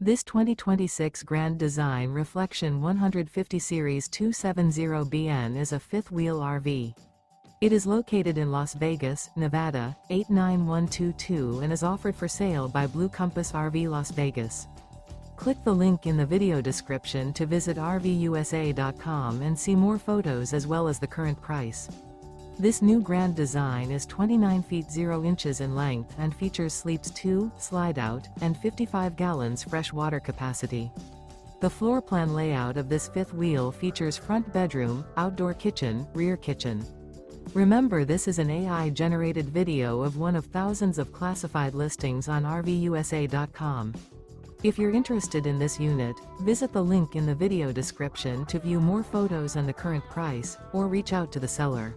This 2026 Grand Design Reflection 150 Series 270BN is a fifth-wheel RV. It is located in Las Vegas, Nevada, 89122 and is offered for sale by Blue Compass RV Las Vegas. Click the link in the video description to visit RVUSA.com and see more photos as well as the current price. This new Grand Design is 29 feet 0 inches in length and features sleeps 2, slide-out, and 55 gallons fresh water capacity. The floor plan layout of this fifth wheel features front bedroom, outdoor kitchen, rear kitchen. Remember, this is an AI-generated video of one of thousands of classified listings on RVUSA.com. If you're interested in this unit, visit the link in the video description to view more photos and the current price, or reach out to the seller.